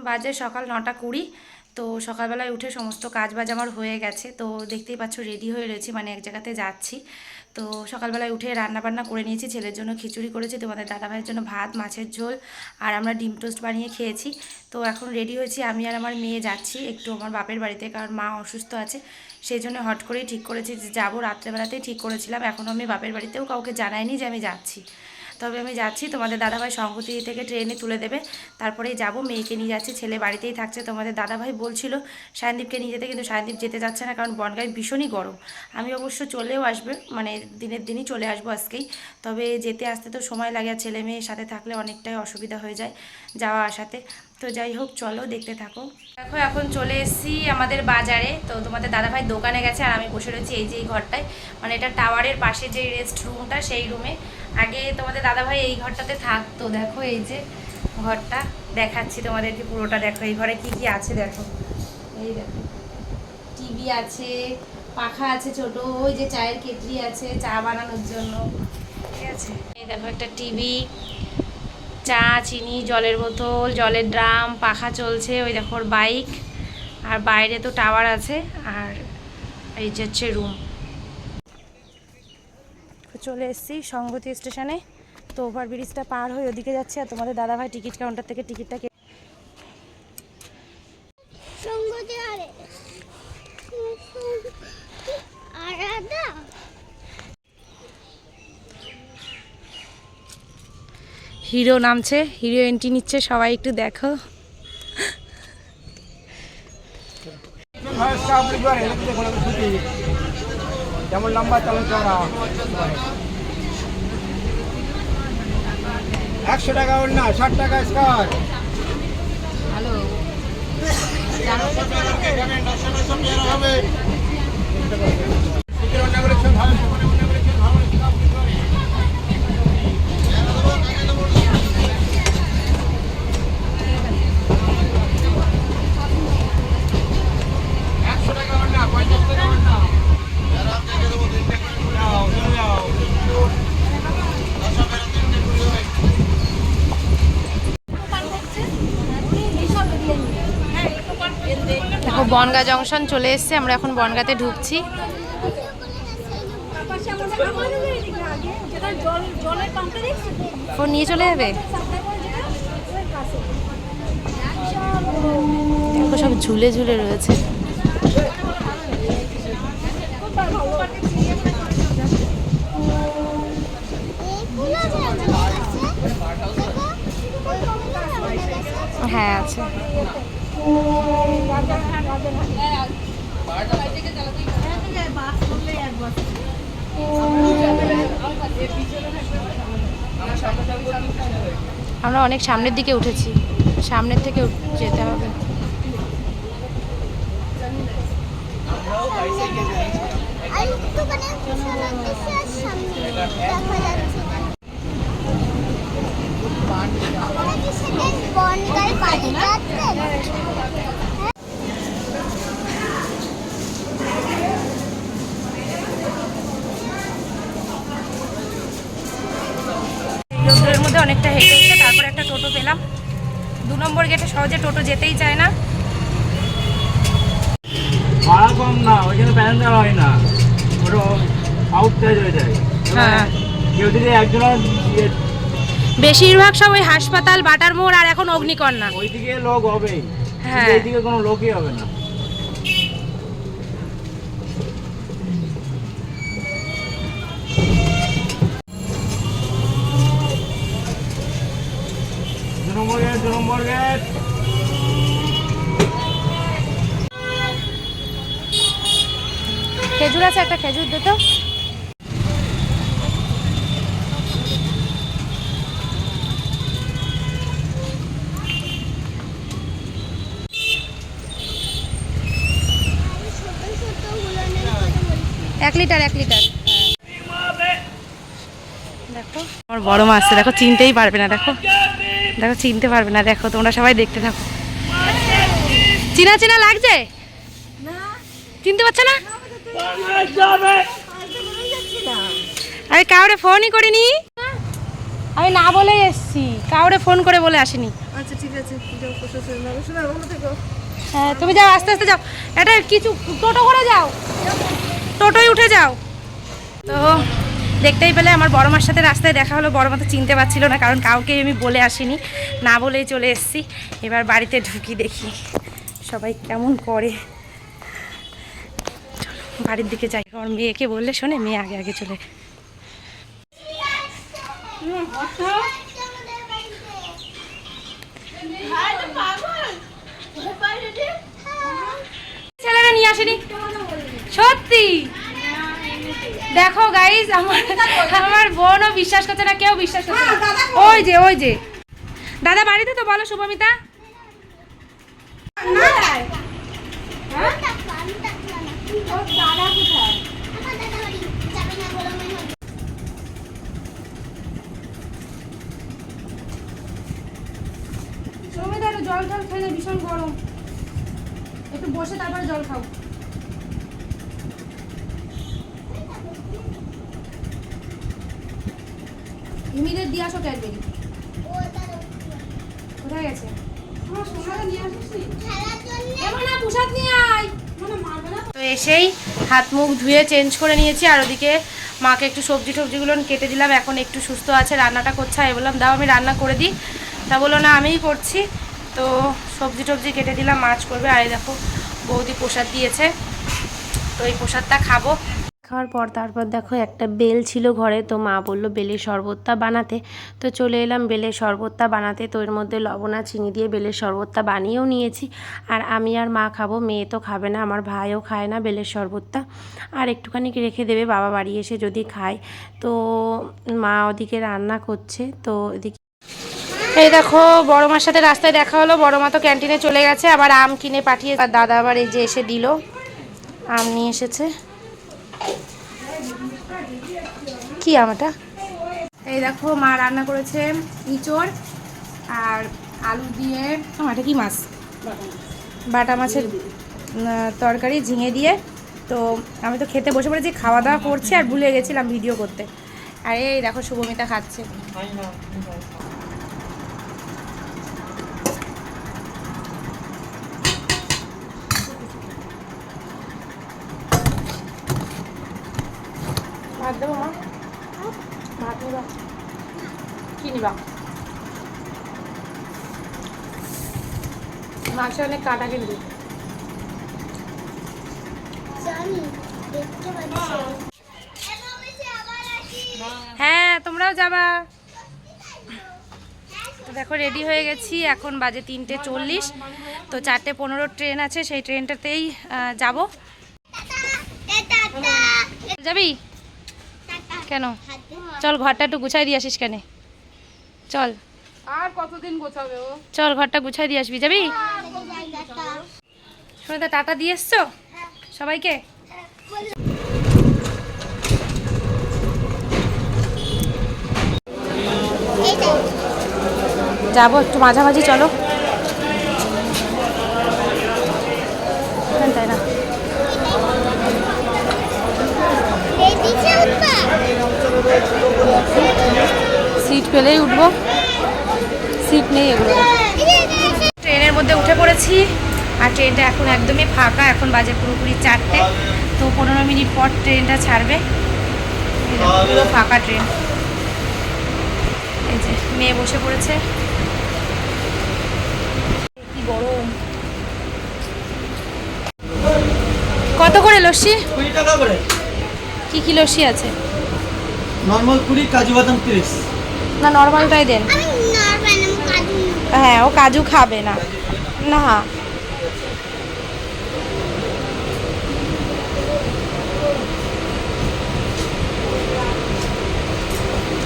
বাজে সকাল 9:20। তো সকালবেলায় উঠে সমস্ত কাজ বাজ আমার হয়ে গেছে। তো দেখতেই পাচ্ছ রেডি হয়ে রয়েছি, মানে এক জায়গাতে যাচ্ছি। তো সকালবেলায় উঠে রান্না বান্না করে নিয়েছি, ছেলের জন্য খিচুড়ি করেছি, তোমাদের দাদাভাইয়ের জন্য ভাত, মাছের ঝোল, আর আমরা ডিম টোস্ট বানিয়ে খেয়েছি। তো এখন রেডি হয়েছি, আমি আর আমার মেয়ে যাচ্ছি একটু আমার বাপের বাড়িতে, কারণ মা অসুস্থ আছে। সেই জন্য হট করেই ঠিক করেছি যে যাবো, রাত্রেবেলাতেই ঠিক করেছিলাম। এখনও আমি বাপের বাড়িতেও কাউকে জানাইনি যে আমি যাচ্ছি। তবে আমি যাচ্ছি, তোমাদের দাদাভাই সংহতি থেকে ট্রেনে তুলে দেবে, তারপরেই যাব। মেয়েকে নিয়ে যাচ্ছি, ছেলে বাড়িতেই থাকছে। তোমাদের দাদাভাই বলছিল সায়নদীপকে নিয়ে যেতে, কিন্তু সায়নদীপ যেতে যাচ্ছে না, কারণ বনগাঁয় ভীষণই গরম। আমি অবশ্য চলেও আসবে, মানে দিনের দিনই চলে আসবো আজকেই। তবে যেতে আসতে তো সময় লাগে, আর ছেলে মেয়ের সাথে থাকলে অনেকটাই অসুবিধা হয়ে যায় যাওয়া আসাতে। তো যাই হোক, চলো দেখতে থাকো। দেখো এখন চলে এসেছি আমাদের বাজারে। তো তোমাদের দাদাভাই দোকানে গেছে, আর আমি বসে রয়েছি এই যে এই ঘরটায়, মানে এটা টাওয়ারের পাশে যে রেস্ট রুমটা, সেই রুমে। আগে তোমাদের দাদাভাই এই ঘরটাতে থাকতো। দেখো এই যে ঘরটা দেখাচ্ছি তোমাদেরকে পুরোটা। দেখো এই ঘরে কি কি আছে দেখো। এই দেখো টিভি আছে, পাখা আছে ছোট, ওই যে চায়ের কেটলি আছে চা বানানোর জন্য, ঠিক আছে। এই দেখো একটা টিভি, চা, চিনি, জলের বোতল, জলের ড্রাম, পাখা চলছে, ওই দেখো ওর বাইক, আর বাইরে তো টাওয়ার আছে। আর এই যে হচ্ছে রুম। চলে এসেছি সংগতি স্টেশনে। তো ওভারব্রিজটা পার হয়ে ওদিকে যাচ্ছে, আর তোমাদের দাদাভাই টিকিট কাউন্টার থেকে টিকিটটা হিরো নামছে, হিরো এন্ট্রি নিচ্ছে, সবাই একটু দেখো। যেমন লম্বা তেমন চড়া, 100 টাকা ওড়না, 60 টাকা স্কার্ট। হ্যালো, দেখো বনগাঁ জংশন চলে এসছে, আমরা এখন বনগাঁতে ঢুকছি। ফোন নিয়ে চলে যাবে। দেখো সব ঝুলে ঝুলে রয়েছে। হ্যাঁ আছে। আমরা অনেক সামনের দিকে উঠেছি, সামনের থেকে যেতে হবে। রোদ্রের মধ্যে অনেকটা হেঁটে হেঁটে তারপর একটা টোটো পেলাম। 2 নম্বর গেটে সহজে টোটো যেতেই চায় না। ভাড়া কম না, ওইখানে প্যাসেঞ্জার হয় না, ওটা আউট সাইড হয়ে যায়। হ্যাঁ, কেউ যদি একজনের বেশিরভাগ সব ওই হাসপাতাল, বাটার মোড়, আর এখন অগ্নিকন্যা, ওইদিকে লোক হবেই, হ্যাঁ এইদিকে কোনো লোকই হবে না। দু নম্বর গেট। খেজুর আছে, একটা খেজুর দে তো। এক লিটার দেখো আমার বড় মাছ আসছে, দেখো চিনতেই পারবে না। দেখো দেখো চিনতে পারবে না, দেখো তোমরা সবাই দেখতে থাকো। চিনা চিনা লাগছে, চিনতে পারছে না। আমি কাউরে ফোনই করিনি, আমি না বলেই এসছি, কাউরে ফোন করে বলে আসিনি। আচ্ছা ঠিক আছে, যাও প্রশাসন ভালো শোনা ভালো থেকো। হ্যাঁ তুমি যাও, আস্তে আস্তে যাও। এটা কিছু টোটো করে যাও, টোটোয় উঠে যাও। তো দেখতেই পেলে আমার বড় মার সাথে রাস্তায় দেখা হলো। বড় মা তো চিনতে পারছিল না, কারণ কাউকে আমি বলে আসিনি, না বলেই চলে এসেছি। এবার বাড়িতে ঢুকি, দেখি সবাই কেমন করে। চলো বাড়ির দিকে যাই। আমার মেয়েকে বললে শোনে, মেয়ে আগে আগে চলে। ছেলেরা নিয়ে আসেনি সত্যি। দেখো গাইস, আমার বোনও বিশ্বাস করছে না, কেউ বিশ্বাস করছে না। ওই যে ওই যে দাদা বাড়িতে, তো বলো শুভমিতা। শুভমিতা একটু জল টল খেলে, ভীষণ গরম, একটু বসে তারপরে জল খাও। হিমিদের দিয়ে আসো ক্যাডবেরি। কোথায় গেছে? তো এসেই হাত মুখ ধুয়ে চেঞ্জ করে নিয়েছি, আর ওদিকে মাকে একটু সবজি টবজিগুলো কেটে দিলাম। এখন একটু সুস্থ আছে, রান্নাটা করছে। আমি বললাম দাও আমি রান্না করে দিই, তা বললো না আমিই করছি। তো সবজি টবজি কেটে দিলাম, মাছ করবে। আর এই দেখো বৌদি প্রসাদ দিয়েছে, তো এই প্রসাদটা খাবো। খাওয়ার পর তারপর দেখো একটা বেল ছিল ঘরে, তো মা বললো বেলের শরবতটা বানাতে। তো চলে এলাম বেলের শরবতটা বানাতে। তো এর মধ্যে লবণ আর চিনি দিয়ে বেলের শরবতটা বানিয়েও নিয়েছি। আর আমি আর মা খাবো, মেয়ে তো খাবে না, আমার ভাইও খায় না বেলের শরবতটা। আর একটুখানি রেখে দেবে বাবা বাড়ি এসে যদি খায়। তো মা ওদিকে রান্না করছে। তো এদিকে এই দেখো বড় মার সাথে রাস্তায় দেখা হলো। বড় মা তো ক্যান্টিনে চলে গেছে, আবার আম কিনে পাঠিয়ে। আর দাদা আবার এই যে এসে দিল, আম নিয়ে এসেছে। কি আমটা? এই দেখো মা রান্না করেছে ইঁচড় আর আলু দিয়ে। এটা কি মাছ? বাটা মাছের তরকারি ঝিঙে দিয়ে। তো আমি তো খেতে বসে পড়েছি, খাওয়া দাওয়া করছি আর ভুলে গেছিলাম ভিডিও করতে। আর এই দেখো শুভমিতা খাচ্ছে। ভাত দেবো মা? ভাত নিবা? কি নিবা? মাছে অনেক কাটা কিন্তু। হ্যাঁ তোমরাও যাবা। তো দেখো রেডি হয়ে গেছি, এখন বাজে 3:40। তো 4:15 ট্রেন আছে, সেই ট্রেনটাতেই যাব। যাবি কেন? চল ঘরটা একটু গুছাই দিয়ে আসিস। কেন? চল। আর কতদিন গোছাবে ও? চল ঘরটা গুছাই দিয়ে আসবি। যাবি? শুনে টাটা দিয়ে এসছো সবাইকে। যাবো একটু মাঝামাঝি, চলো। তাই না? সিট পেলেই উঠবো, সিট নেই এগুলো। ট্রেনের মধ্যে উঠে পড়েছি, আর ট্রেনটা এখন একদমই ফাঁকা। এখন বাজে পুরোপুরি 4টে। তো 15 মিনিট পর ট্রেনটা ছাড়বে। পুরো ফাঁকা ট্রেন। এই যে মেয়ে বসে পড়েছে। কি গরম। কত করে লস্যি? 20 টাকা করে। কি কি লস্যি আছে? নরমাল 20, কাজু বাদাম 30। না নর্মালটাই দেন। হ্যাঁ ও কাজু খাবে না। না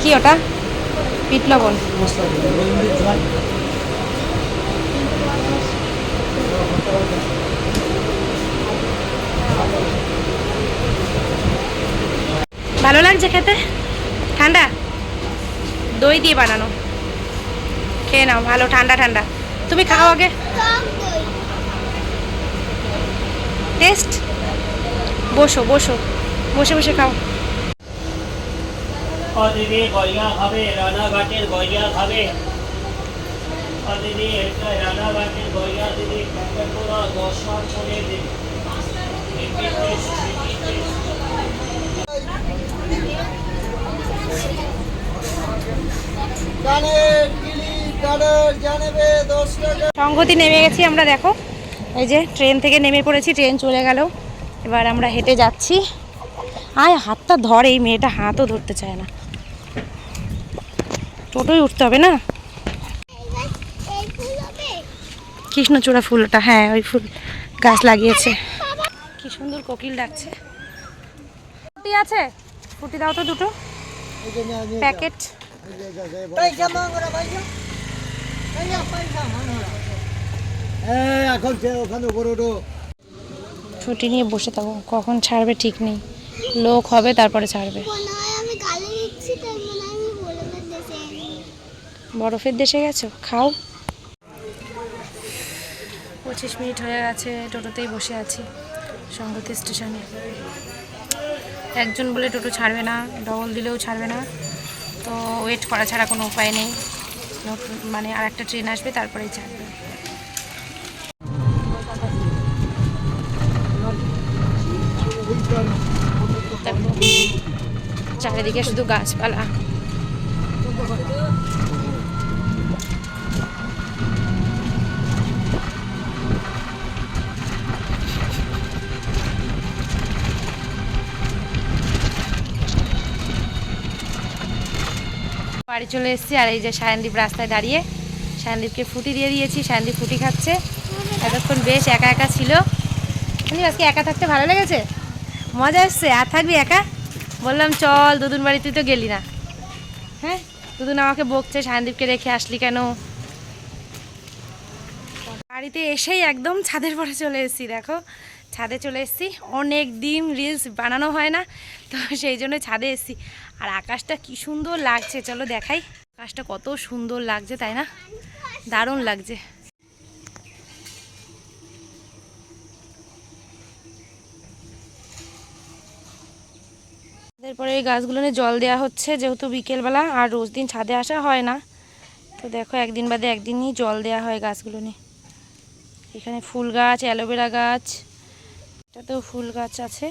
কি ওটা? বিট লবণ। ভালো লাগছে খেতে? ঠান্ডা দই দিয়ে বানানো, খেয়ে নাও। ভালো ঠান্ডা ঠান্ডা। তুমি খাও আগে টেস্ট। বসো বসো, বসে বসে খাও। দিদি গইয়া খাবে, রানাঘাটের গইয়া খাবে। সংগতি নেমে গেছি আমরা, দেখো এই যে ট্রেন থেকে নেমে পড়েছি, ট্রেন চলে গেল, এবার আমরা হেঁটে যাচ্ছি। আয় হাতটা ধর, এই মেয়েটা হাতও ধরতে চায় না। টোটোই উঠতে হবে না? কৃষ্ণচূড়া ফুলটা, হ্যাঁ ওই ফুল গাছ লাগিয়েছে। কি সুন্দর কোকিল ডাকছে। ফুটি আছে, ফুটি দাও তো দুটো প্যাকেট। ছুটি নিয়ে বসে থাকো, কখন ছাড়বে ঠিক নেই, লোক হবে তারপরে ছাড়বে। বরফের দেশে গেছো, খাও। 25 মিনিট হয়ে গেছে, টোটোতেই বসে আছি সংগতি স্টেশনে। একজন বলে টোটো ছাড়বে না, ডবল দিলেও ছাড়বে না, তো ওয়েট করা ছাড়া কোনো উপায় নেই। মানে আর একটা ট্রেন আসবে তারপরেই ছাড়বে। চারিদিকে শুধু গাছপালা। বাড়ি চলে এসেছি, আর এই যে সায়নদীপ রাস্তায় দাঁড়িয়ে, সায়নদীপকে ফুটি দিয়ে দিয়েছি, সায়নদীপ ফুটি খাচ্ছে। এতক্ষণ বেশ একা একা ছিল। আজকে একা থাকতে ভালো লেগেছে, মজা এসছে। আর থাকবি একা? বললাম চল দুদুন বাড়ি, তুই তো গেলি না। হ্যাঁ, দুদুন আমাকে বকছে সায়নদীপকে রেখে আসলি কেন। বাড়িতে এসেই একদম ছাদের পরে চলে এসেছি, দেখো ছাদে চলে এসেছি। অনেক দিন রিলস বানানো হয় না, তো সেই জন্য ছাদে এসেছি। আর আকাশটা কি সুন্দর লাগছে, চলো দেখাই আকাশটা কত সুন্দর লাগছে, তাই না? দারুণ লাগছে। এরপরে এই গাছগুলো নিয়ে জল দেওয়া হচ্ছে, যেহেতু বিকেলবেলা, আর রোজ দিন ছাদে আসা হয় না, তো দেখো একদিন বাদে একদিনই জল দেওয়া হয় গাছগুলো নিয়ে। এখানে ফুল গাছ, অ্যালোভেরা গাছ, এটাতেও ফুল গাছ আছে।